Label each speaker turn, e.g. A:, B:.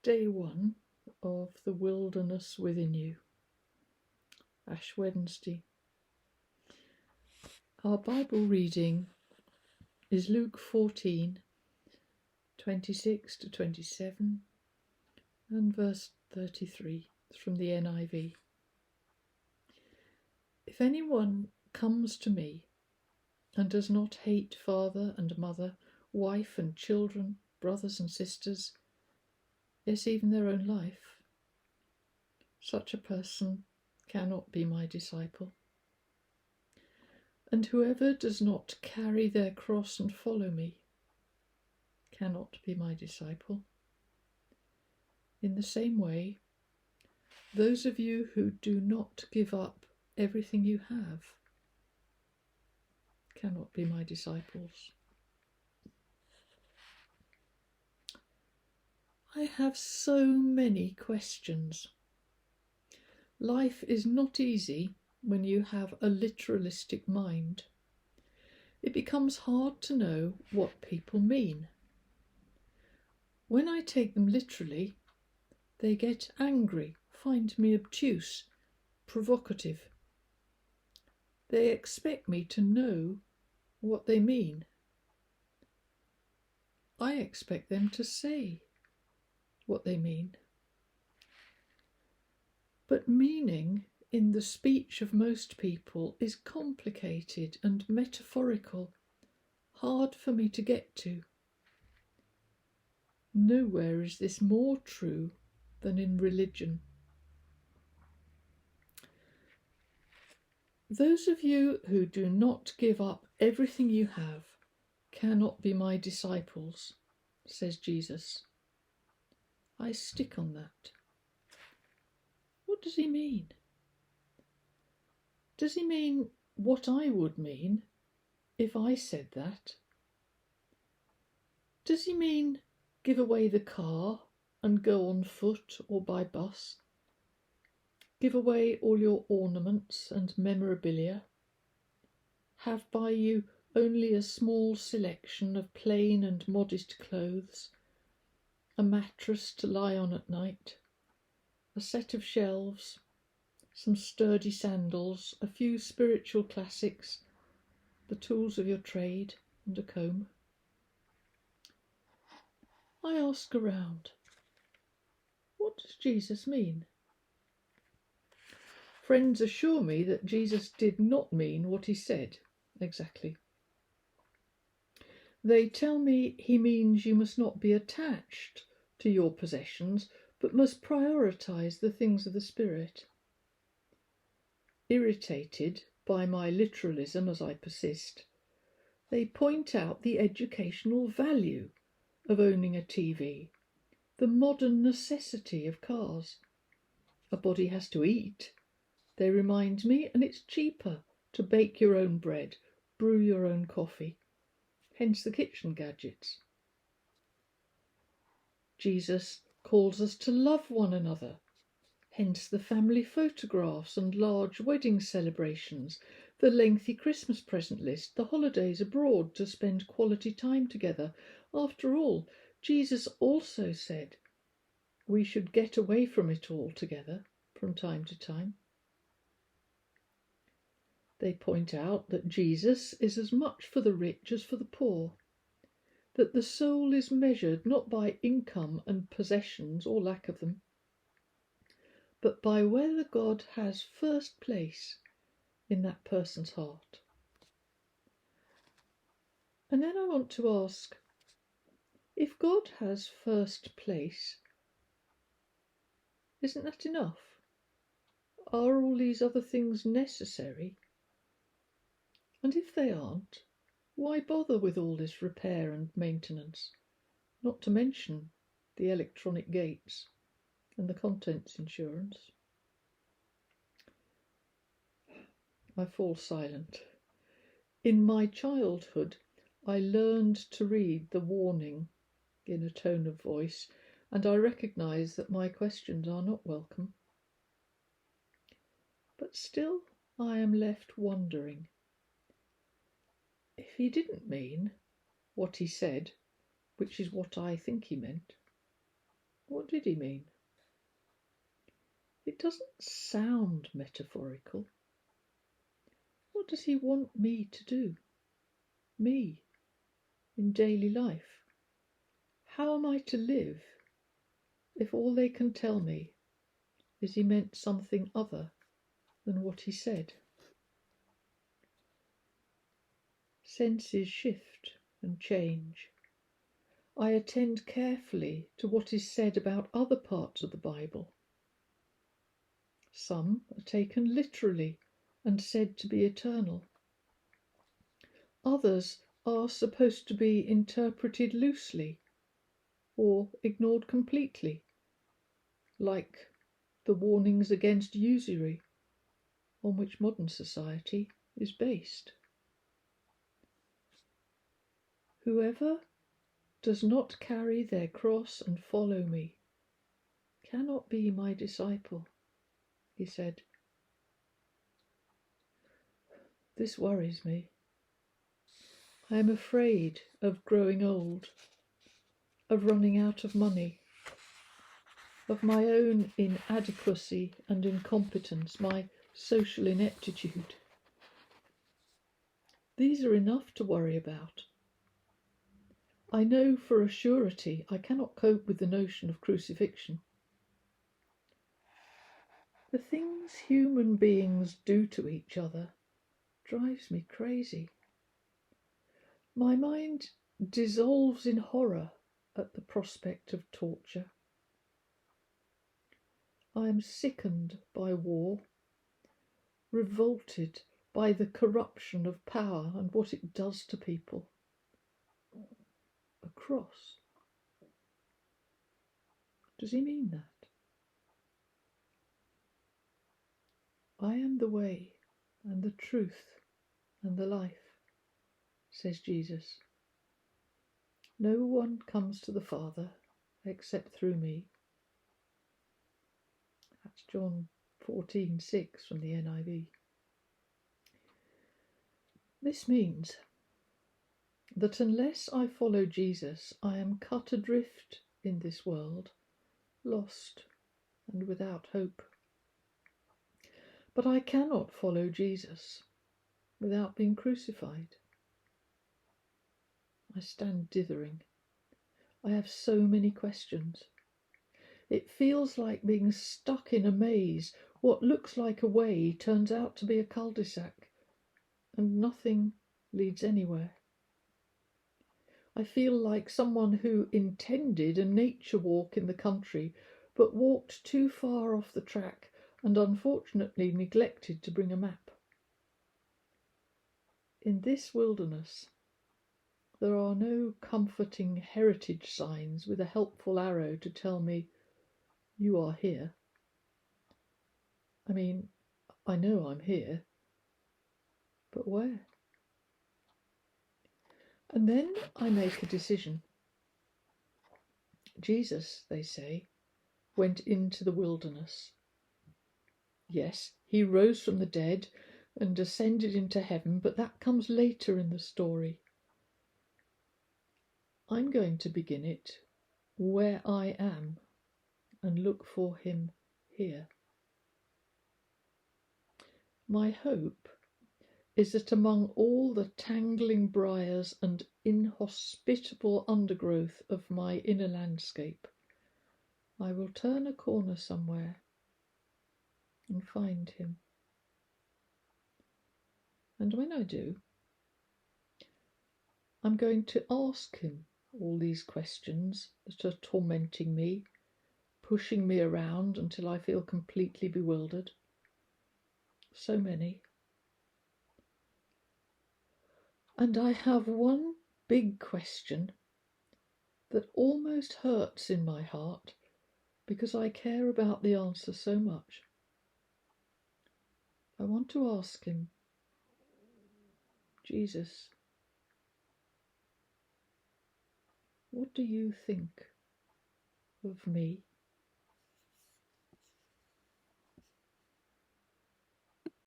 A: Day 1 of The Wilderness Within You, Ash Wednesday. Our Bible reading is Luke 14, 26 to 27 and verse 33 from the NIV. If anyone comes to me and does not hate father and mother, wife and children, brothers and sisters, yes, even their own life, such a person cannot be my disciple. And whoever does not carry their cross and follow me cannot be my disciple. In the same way, those of you who do not give up everything you have cannot be my disciples. I have so many questions. Life is not easy when you have a literalistic mind. It becomes hard to know what people mean. When I take them literally, they get angry, find me obtuse, provocative. They expect me to know what they mean. I expect them to say what they mean. But meaning in the speech of most people is complicated and metaphorical, hard for me to get to. Nowhere is this more true than in religion. Those of you who do not give up everything you have cannot be my disciples, says Jesus. I stick on that. What does he mean? Does he mean what I would mean if I said that? Does he mean give away the car and go on foot or by bus? Give away all your ornaments and memorabilia? Have by you only a small selection of plain and modest clothes, a mattress to lie on at night, a set of shelves, some sturdy sandals, a few spiritual classics, the tools of your trade, and a comb? I ask around, what does Jesus mean? Friends assure me that Jesus did not mean what he said exactly. They tell me he means you must not be attached to your possessions, but must prioritise the things of the Spirit. Irritated by my literalism as I persist, they point out the educational value of owning a TV, the modern necessity of cars. A body has to eat, they remind me, and it's cheaper to bake your own bread, brew your own coffee, hence the kitchen gadgets. Jesus calls us to love one another, hence the family photographs and large wedding celebrations, the lengthy Christmas present list, the holidays abroad to spend quality time together. After all, Jesus also said we should get away from it all together from time to time. They point out that Jesus is as much for the rich as for the poor, that the soul is measured not by income and possessions or lack of them, but by whether God has first place in that person's heart. And then I want to ask, if God has first place, isn't that enough? Are all these other things necessary? And if they aren't, why bother with all this repair and maintenance, not to mention the electronic gates and the contents insurance? I fall silent. In my childhood, I learned to read the warning in a tone of voice, and I recognise that my questions are not welcome. But still I am left wondering. If he didn't mean what he said, which is what I think he meant, What did he mean? It doesn't sound metaphorical. What does he want me to do? Me, in daily life? How am I to live if all they can tell me is he meant something other than what he said? Senses shift and change. I attend carefully to what is said about other parts of the Bible. Some are taken literally and said to be eternal. Others are supposed to be interpreted loosely or ignored completely, like the warnings against usury on which modern society is based. Whoever does not carry their cross and follow me cannot be my disciple, he said. This worries me. I am afraid of growing old, of running out of money, of my own inadequacy and incompetence, my social ineptitude. These are enough to worry about. I know for a surety I cannot cope with the notion of crucifixion. The things human beings do to each other drives me crazy. My mind dissolves in horror at the prospect of torture. I am sickened by war, revolted by the corruption of power and what it does to people. A cross. Does he mean that? I am the way and the truth and the life, says Jesus. No one comes to the Father except through me. That's John 14:6 from the NIV. This means that unless I follow Jesus, I am cut adrift in this world, lost and without hope. But I cannot follow Jesus without being crucified. I stand dithering. I have so many questions. It feels like being stuck in a maze. What looks like a way turns out to be a cul-de-sac, and nothing leads anywhere. I feel like someone who intended a nature walk in the country, but walked too far off the track and unfortunately neglected to bring a map. In this wilderness, there are no comforting heritage signs with a helpful arrow to tell me, you are here. I mean, I know I'm here, but where? And then I make a decision. Jesus, they say, went into the wilderness. Yes, he rose from the dead and ascended into heaven, but that comes later in the story. I'm going to begin it where I am and look for him here. My hope is that among all the tangling briars and inhospitable undergrowth of my inner landscape, I will turn a corner somewhere and find him. And when I do, I'm going to ask him all these questions that are tormenting me, pushing me around until I feel completely bewildered. So many. And I have one big question that almost hurts in my heart because I care about the answer so much. I want to ask him, Jesus, what do you think of me?